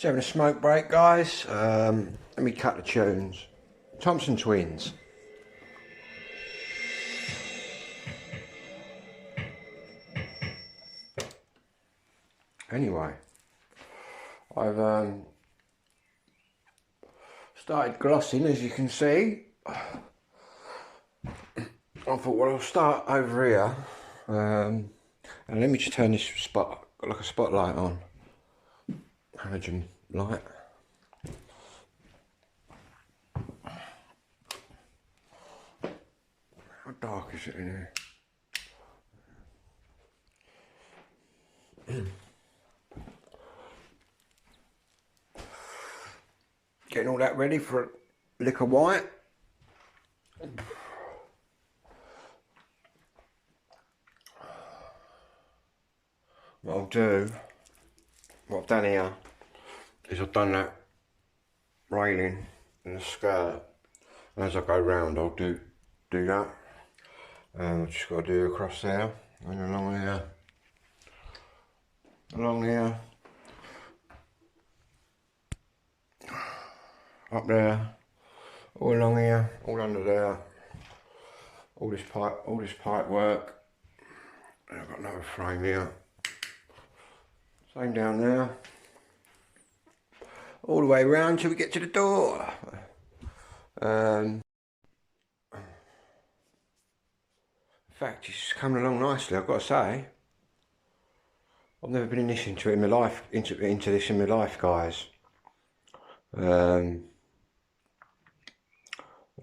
Just having a smoke break, guys. Let me cut the tunes. Thompson Twins. Anyway, I've started glossing, as you can see. I thought, well, I'll start over here. And let me just turn this like a spotlight on. Halogen light. How dark is it in here? Getting all that ready for a lick of white. What I'll do, what I've done here, is I've done that railing in the skirt, and as I go round I'll do that. I've just got to do across there and along here, up there, all along here, all under there, all this pipe work. And I've got another frame here, same down there, all the way around till we get to the door. In fact, it's coming along nicely, I've got to say. I've never been into this in my life, guys. The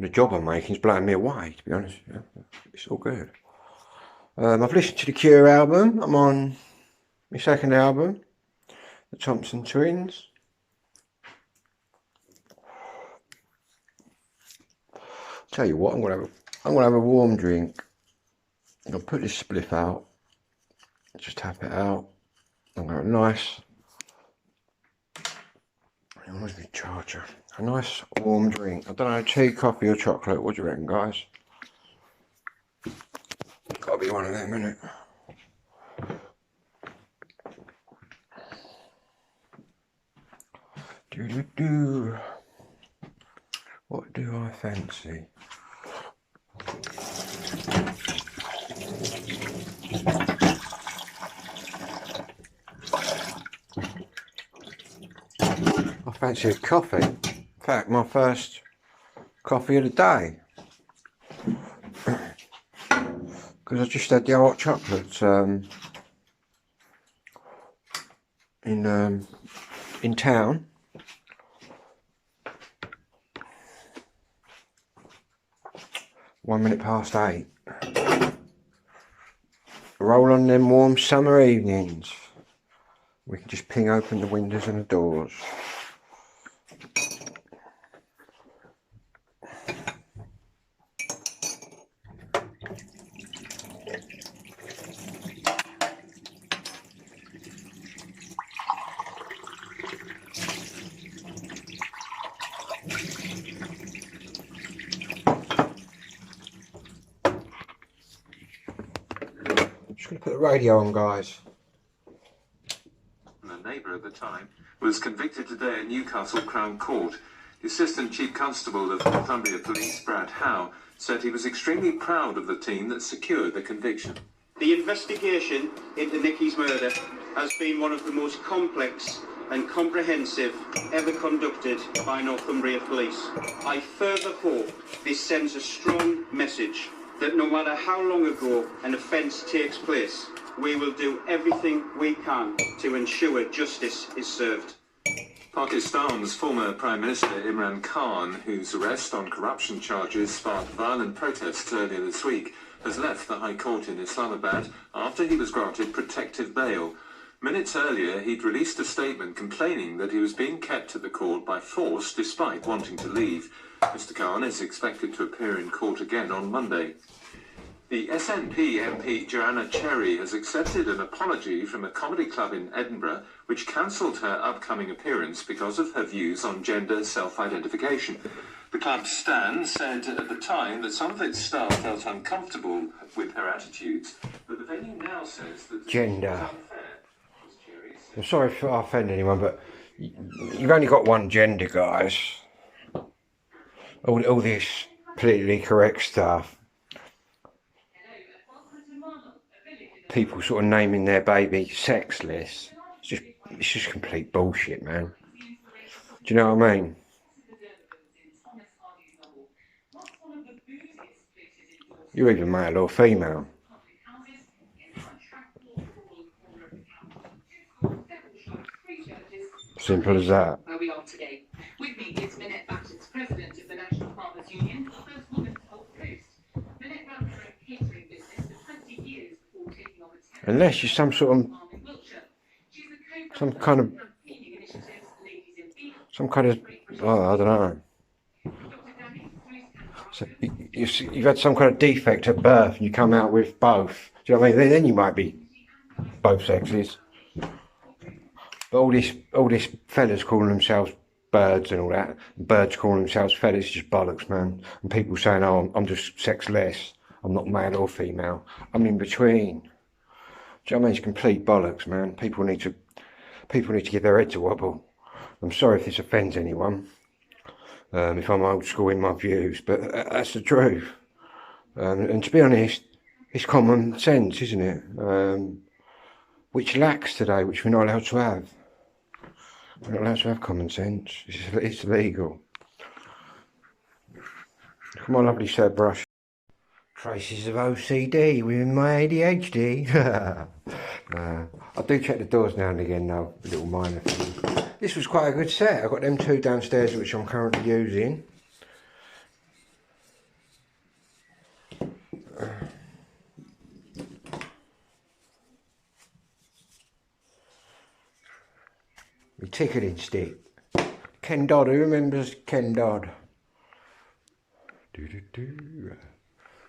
job I'm making is blowing me away, to be honest. Yeah, it's all good. I've listened to the Cure album. I'm on my second album, the Thompson Twins. Tell you what, I'm gonna have a warm drink. I'm gonna put this spliff out, just tap it out. I'm gonna have a nice, where's my charger? A nice warm drink. I don't know, tea, coffee or chocolate. What do you reckon, guys? Gotta be one of them, innit? Do. What do I fancy? I fancy a coffee. In fact, my first coffee of the day. Because I just had the hot chocolate in town. (1:08). Roll on them warm summer evenings. We can just ping open the windows and the doors. Just going to put the radio on, guys. A neighbour at the time was convicted today at Newcastle Crown Court. The Assistant Chief Constable of Northumbria Police, Brad Howe, said he was extremely proud of the team that secured the conviction. The investigation into Nicky's murder has been one of the most complex and comprehensive ever conducted by Northumbria Police. I further hope this sends a strong message that no matter how long ago an offence takes place, we will do everything we can to ensure justice is served. Pakistan's former Prime Minister Imran Khan, whose arrest on corruption charges sparked violent protests earlier this week, has left the High Court in Islamabad after he was granted protective bail. Minutes earlier, he'd released a statement complaining that he was being kept at the court by force despite wanting to leave. Mr. Khan is expected to appear in court again on Monday. The SNP MP Joanna Cherry has accepted an apology from a comedy club in Edinburgh which cancelled her upcoming appearance because of her views on gender self-identification. The club's Stan said at the time that some of its staff felt uncomfortable with her attitudes, but the venue now says that Gender. I'm sorry if I offend anyone, but you've only got one gender, guys. All this politically correct stuff. People sort of naming their baby sexless. It's just complete bullshit, man. Do you know what I mean? You're either male or female. Simple as that. Where we are today. With me is Minette Battens, President of the National Farmers Union, first woman to hold the post. Minette ran her own catering business for 20 years before taking on the territory. Unless you're some kind of, oh, I don't know. So you've had some kind of defect at birth and you come out with both. Do you know what I mean? Then you might be both sexes. But all this fellas calling themselves birds and all that, birds calling themselves fellas, is just bollocks, man. And people saying, oh, I'm just sexless. I'm not male or female. I'm in between. Do you know what I mean? It's complete bollocks, man. People need to give their heads a wobble. I'm sorry if this offends anyone, if I'm old school in my views, but that's the truth. And to be honest, it's common sense, isn't it? Which lacks today, which we're not allowed to have. We're not allowed to have common sense. It's illegal. Look at my lovely set brush. Traces of OCD within my ADHD. I do check the doors now and again though, a little minor thing. This was quite a good set. I've got them two downstairs which I'm currently using. My ticketing stick. Ken Dodd, who remembers Ken Dodd?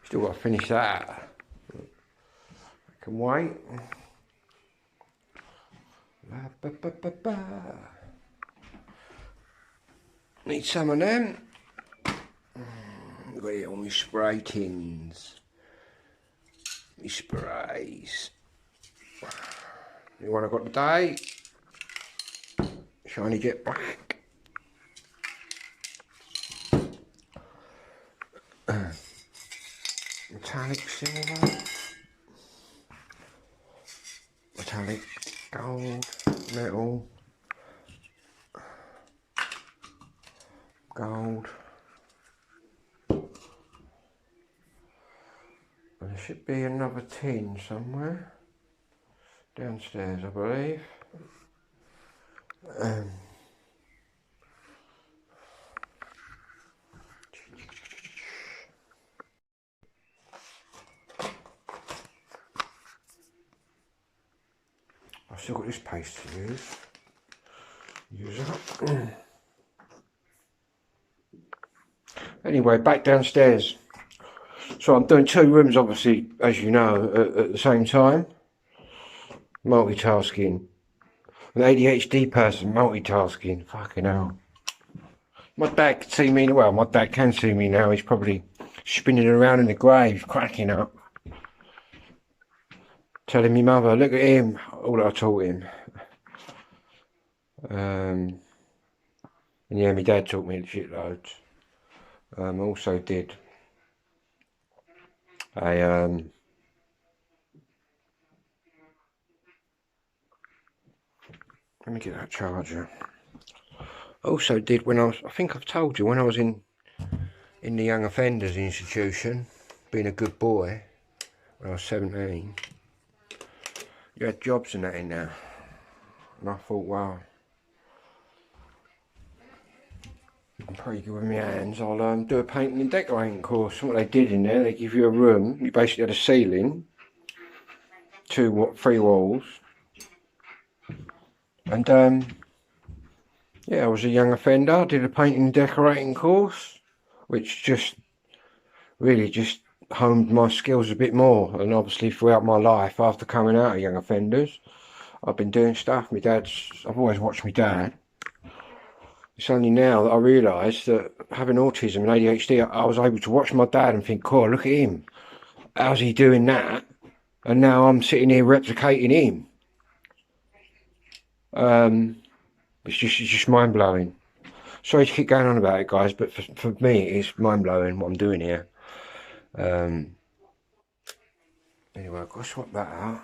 Still got to finish that. I can wait. Need some of them. Got it all my spray tins. My sprays. The one I got today. Shiny Jet Black. Metallic silver. Metallic gold. Metal. Gold. And there should be another tin somewhere. Downstairs, I believe. I've still got this paste to use. Use it. Anyway, back downstairs. So I'm doing two rooms, obviously, as you know, at the same time. Multitasking. An ADHD person, multitasking. Fucking hell. My dad can see me, well, my dad can see me now. He's probably spinning around in the grave, cracking up. Telling me mother, look at him, all that I taught him. And yeah, my dad taught me shitloads. Also did a let me get that charger. Also did when I think I've told you, when I was in the Young Offenders Institution, being a good boy, when I was 17, you had jobs and that in there. And I thought, wow, I'm pretty good with my hands. I'll do a painting and decorating course. And what they did in there, they give you a room. You basically had a ceiling, three walls. And yeah, I was a young offender. I did a painting and decorating course, which just really just honed my skills a bit more. And obviously throughout my life, after coming out of Young Offenders, I've been doing stuff. I've always watched my dad. It's only now that I realise that having autism and ADHD, I was able to watch my dad and think, cool, look at him. How's he doing that? And now I'm sitting here replicating him. It's just mind blowing. Sorry to keep going on about it, guys, but for me, it's mind blowing what I'm doing here. Anyway, I've got to swap that out.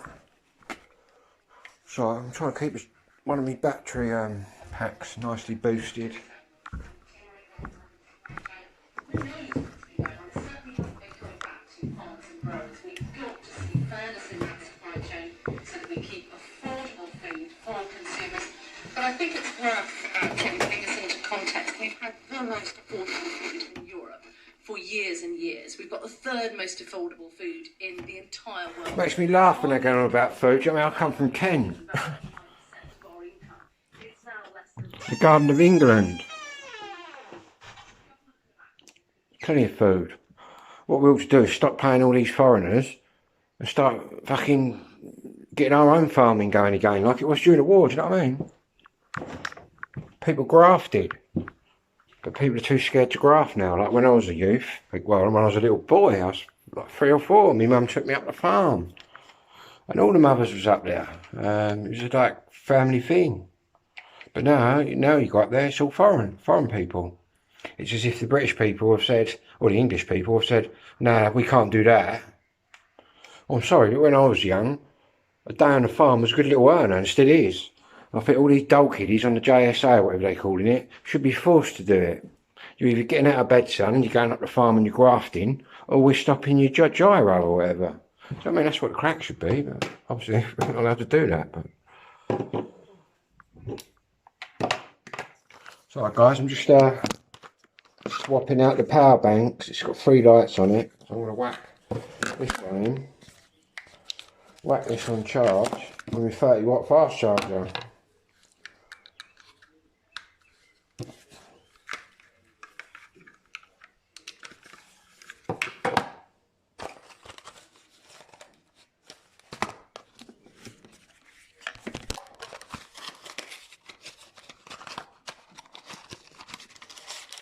So I'm trying to keep one of my battery packs nicely boosted. But I think it's worth putting this into context. We've had the most affordable food in Europe for years and years. We've got the third most affordable food in the entire world. Makes me laugh when they're going on about food. I mean, I come from Kent. The Garden of England. Plenty of food. What we ought to do is stop paying all these foreigners and start fucking getting our own farming going again, like it was during the war, do you know what I mean? People grafted, but people are too scared to graft now. Like when I was a youth, well, when I was a little boy, I was like 3 or 4, my mum took me up the farm, and all the mothers was up there. It was like family thing. But now you go up there, it's all foreign people. It's as if the British people have said, or the English people have said, nah, we can't do that. Oh, I'm sorry, but when I was young, a day on the farm was a good little earner, and still is. I think all these dull kiddies on the JSA, or whatever they're calling it, should be forced to do it. You're either getting out of bed, son, and you're going up the farm and you're grafting, or we're stopping your gyro or whatever. So, I mean, that's what the crack should be, but obviously we're not allowed to do that. But sorry, guys, I'm just swapping out the power banks. It's got 3 lights on it, so I'm going to whack this one in. Whack this on charge with my 30-watt fast charger.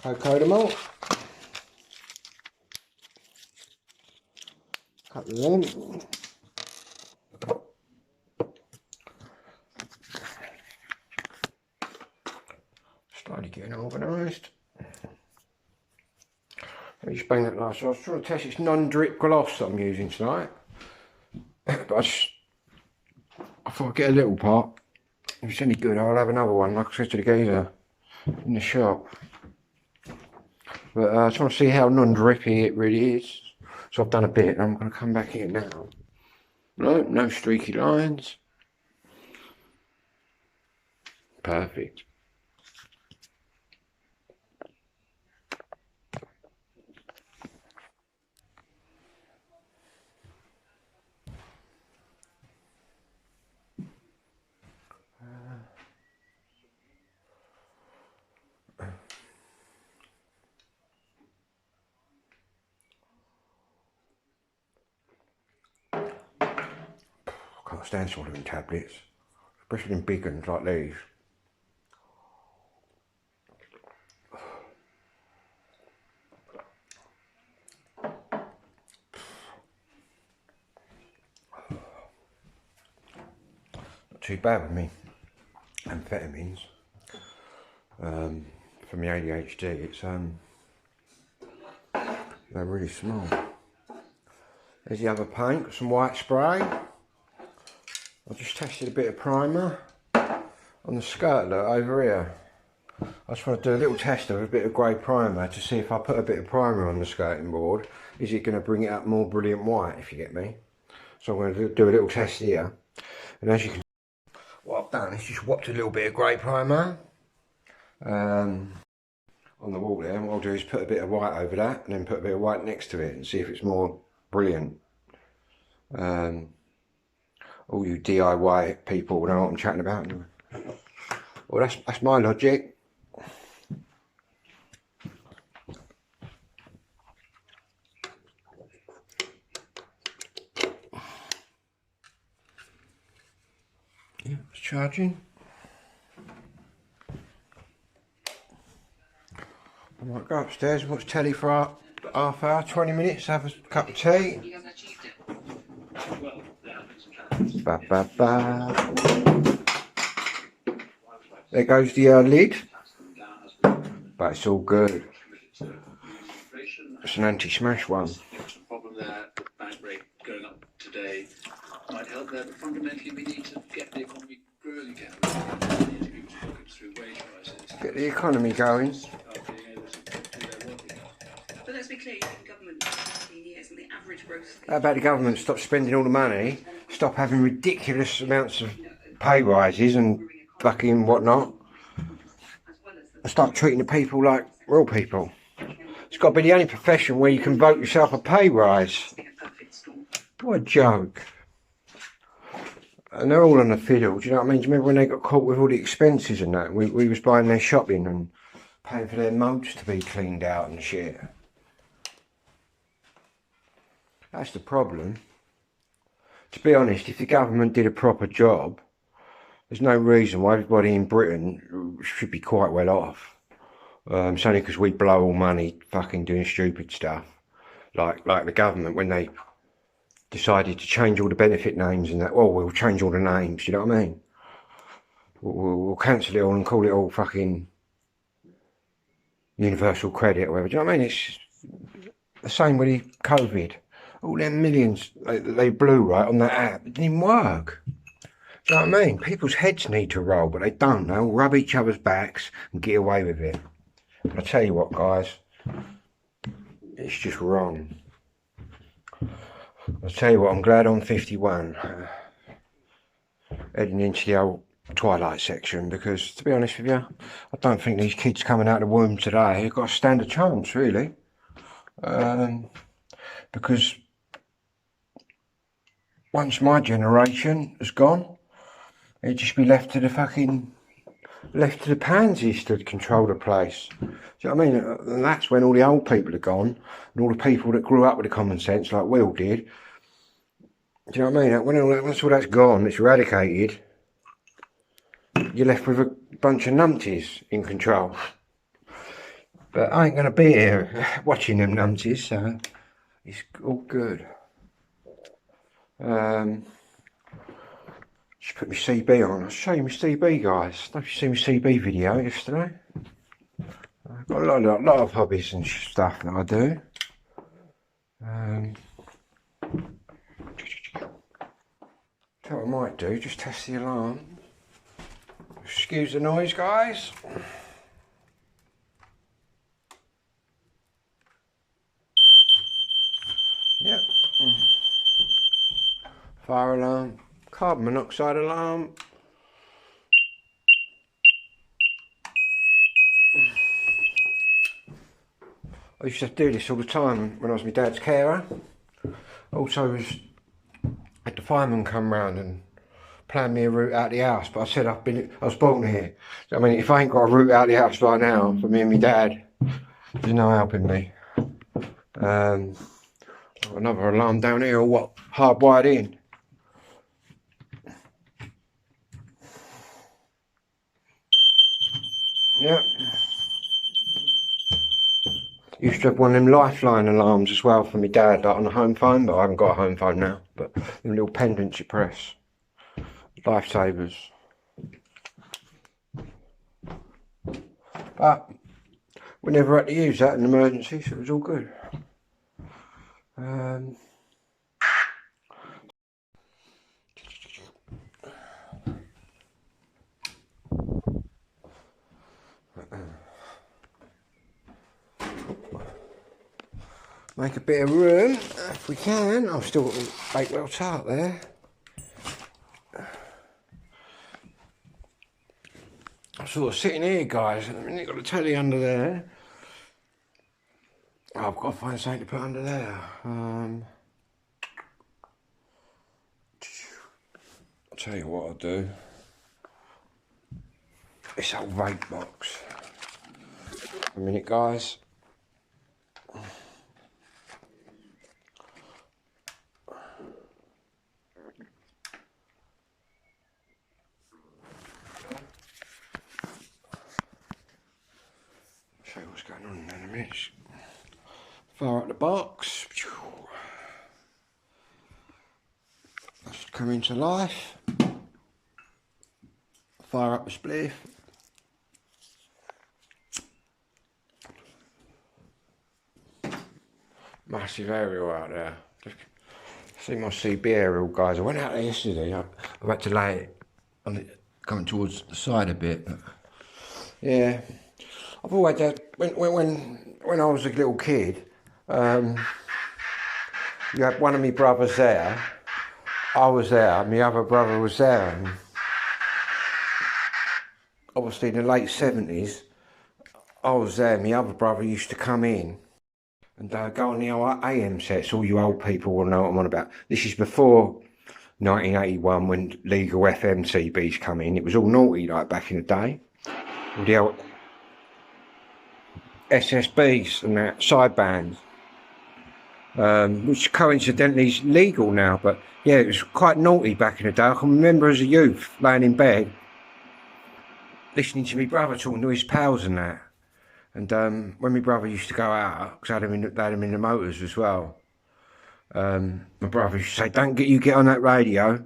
Cocoa them all. Couple of them. Slowly getting organised. Let me just bang that last. So I was trying to test this non-drip gloss that I'm using tonight, but I thought I'd get a little part. If it's any good, I'll have another one, like I said to the geezer in the shop. But I just want to see how non-drippy it really is. So I've done a bit, and I'm going to come back here now. No streaky lines. Perfect. I can't stand swallowing tablets, especially in big ones like these. Not too bad with me amphetamines. For my ADHD, it's they're really small. There's the other paint, got some white spray. I just tested a bit of primer on the skirt look over here. I just want to do a little test of a bit of grey primer to see if I put a bit of primer on the skirting board, is it going to bring it up more brilliant white, if you get me. So I'm going to do a little test here. And as you can see, what I've done is just whopped a little bit of grey primer on the wall there. And what I'll do is put a bit of white over that and then put a bit of white next to it and see if it's more brilliant. All you DIY people know what I'm chatting about. Well, that's my logic. Yeah, it's charging. I might go upstairs and watch telly for half hour, 20 minutes, have a cup of tea. Ba ba ba. There goes the lid. But it's all good. It's an anti-smash one. Problem there, the bank rate going up today might help there, but fundamentally we need to get the economy growing again. We need to be talking through wage rises. Get the economy going. Being able to do their work again. But let's be clear, you've been in government for 15 years and the average growth... How about the government stop spending all the money, stop having ridiculous amounts of pay rises and fucking whatnot, and start treating the people like real people. It's got to be the only profession where you can vote yourself a pay rise. What a joke. And they're all on the fiddle, do you know what I mean? Do you remember when they got caught with all the expenses and that? We was buying their shopping and paying for their modes to be cleaned out and shit. That's the problem. To be honest, if the government did a proper job, there's no reason why everybody in Britain should be quite well off. It's only because we blow all money fucking doing stupid stuff. Like the government, when they decided to change all the benefit names and that, well, we'll change all the names, you know what I mean? We'll cancel it all and call it all fucking universal credit or whatever, do you know what I mean? It's the same with the COVID. All them millions they blew, right, on that app, it didn't even work. Do you know what I mean? People's heads need to roll, but they don't. They'll rub each other's backs and get away with it. But I tell you what, guys, it's just wrong. I'll tell you what, I'm glad I'm 51. Heading into the old Twilight section, because to be honest with you, I don't think these kids coming out of the womb today have got to stand a chance, really. Because once my generation has gone, it'd just be left to the pansies to control the place. Do you know what I mean? And that's when all the old people are gone, and all the people that grew up with the common sense, like Will did. Do you know what I mean? Once all that's gone, it's eradicated, you're left with a bunch of numpties in control. But I ain't going to be here watching them numpties, so it's all good. Just put my CB on. I'll show you my CB, guys. Don't you see my CB video yesterday? I've got a lot of hobbies and stuff that I do. What I might do, just test the alarm. Excuse the noise, guys. Yep. Fire alarm. Carbon monoxide alarm. I used to do this all the time when I was my dad's carer. Also had the fireman come round and plan me a route out the house, but I said I was born here. I mean, if I ain't got a route out the house by now for me and my dad, there's no helping me. Another alarm down here, or what? Hardwired in. Yep. Used to have one of them lifeline alarms as well for my dad, like on the home phone, but I haven't got a home phone now. But them little pendants you press. Lifesavers. But we never had to use that in an emergency, so it was all good. Make a bit of room if we can. I've still got the Bakewell tart there. I'm sort of sitting here, guys, and I've got the telly under there. Oh, I've got to find something to put under there. I'll tell you what I'll do. This old vape box. A minute, guys. Show you what's going on in a minute. Fire up the box. That's come into life. Fire up the spliff. Massive aerial out there. Just see my CB aerial, guys. I went out there yesterday. I had to lay it on it, coming towards the side a bit. But yeah, I've always had, when I was a little kid, you had one of my brothers there, I was there, my other brother was there, and obviously in the late 70s, I was there, my other brother used to come in and go on the old AM sets. All you old people will know what I'm on about. This is before 1981 when legal FM CBs come in. It was all naughty like back in the day. All the old SSBs and that, sidebands. Which coincidentally is legal now, but yeah, it was quite naughty back in the day. I can remember as a youth laying in bed listening to my brother talking to his pals and that. And when my brother used to go out, because they had him in the motors as well, my brother used to say, "Don't get on that radio."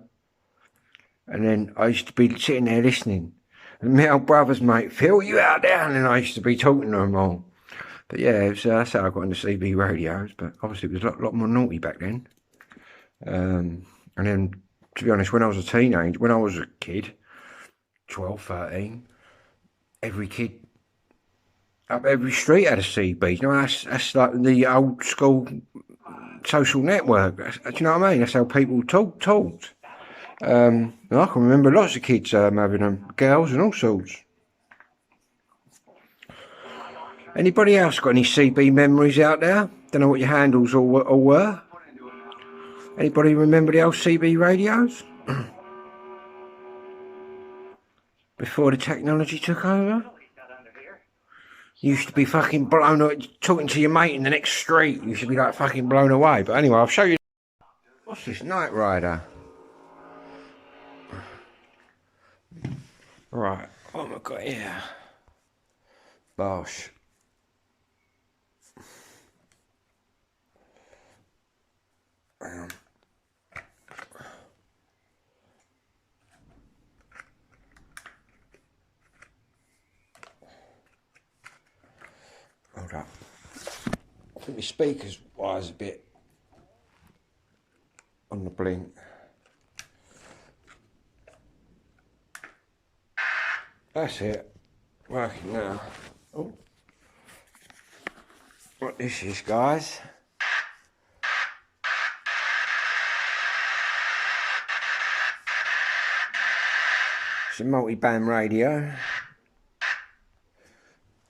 And then I used to be sitting there listening. And my old brother's mate, "Phil, you out there?" And then I used to be talking to them all. But yeah, it was, that's how I got into CB radios. But obviously it was a lot more naughty back then. And then, to be honest, when I was a kid, 12, 13, every kid up every street had a CB. You know, that's like the old school social network. Do you know what I mean? That's how people talked. And I can remember lots of kids having them, girls and all sorts. Anybody else got any CB memories out there? Don't know what your handles all were. Anybody remember the old CB radios? Before the technology took over? You used to be fucking blown away, talking to your mate in the next street. You used to be like fucking blown away. But anyway, I'll show you. What's this, Knight Rider? Right, what have I got here? Bosch. Hold up. I think my speaker's wire's a bit on the blink. That's it. Working now. Oh. What this is, guys. It's a multi-band radio.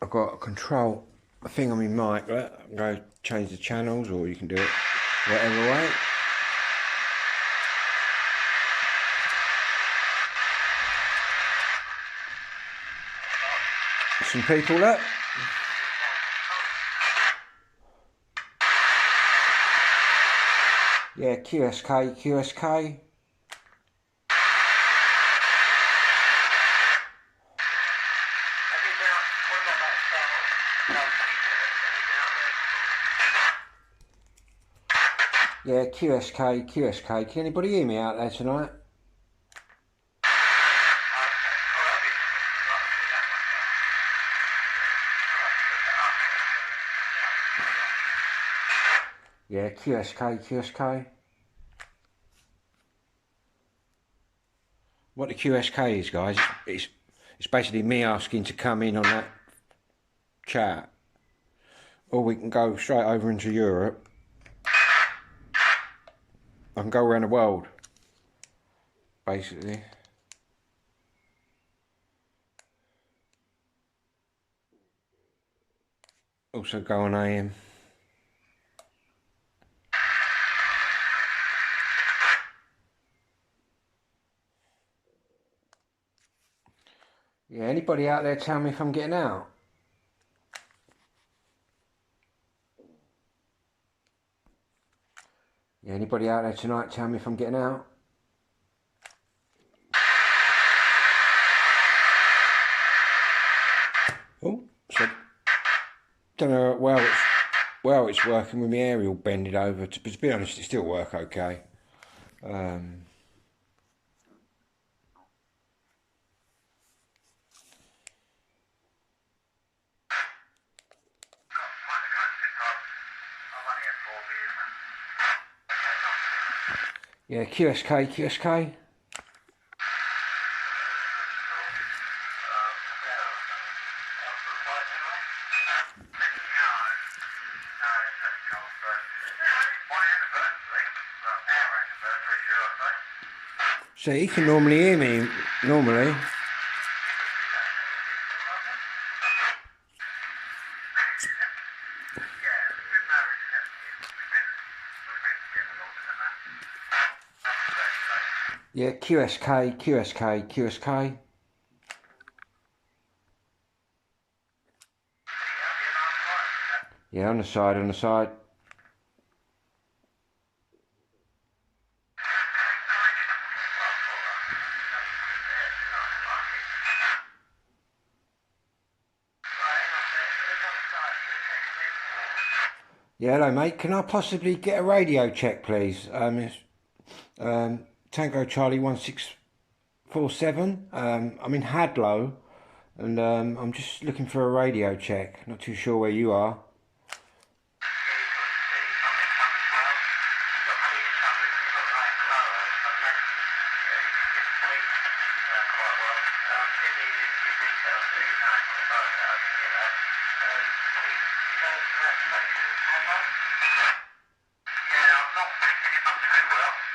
I've got a control thing on my mic. Look. I can go change the channels, or you can do it whatever way. Some people, look. Yeah, QSK. Yeah, QSK. Can anybody hear me out there tonight? Yeah, QSK. What the QSK is, guys, it's basically me asking to come in on that chat. Or we can go straight over into Europe. I can go around the world, basically. Also go on AM. Yeah, anybody out there tell me if I'm getting out? Yeah, anybody out there tonight tell me if I'm getting out? Oh, so don't know well it's working with my aerial bending over. To be honest, it still work okay. Yeah, QSK, QSK. So he can normally hear me, normally. Yeah, QSK, QSK, QSK. Yeah, on the side, on the side. Yeah, hello mate, can I possibly get a radio check please? Tango Charlie 1647. I'm in Hadlow and I'm just looking for a radio check. Not too sure where you are.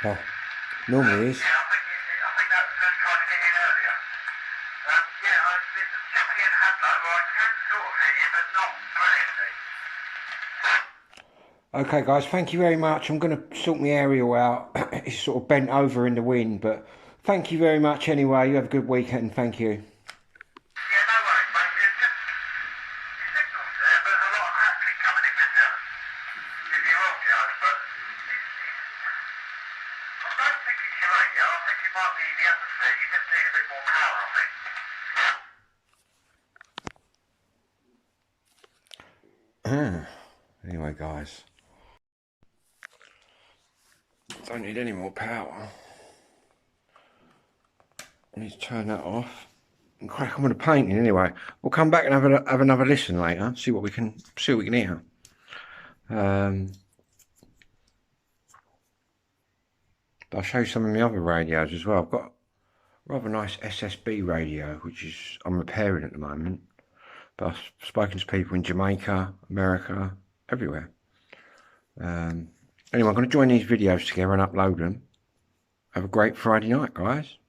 Oh, normally is. Okay guys, thank you very much. I'm going to sort my aerial out. It's sort of bent over in the wind, but thank you very much anyway. You have a good weekend. Thank you. Anyway guys, don't need any more power. I need to turn that off and crack on with the painting anyway. We'll come back and have another listen later, see what we can hear. I'll show you some of my other radios as well. I've got a rather nice SSB radio which I'm repairing at the moment, but I've spoken to people in Jamaica, America, everywhere. Anyway, I'm going to join these videos together and upload them. Have a great Friday night, guys.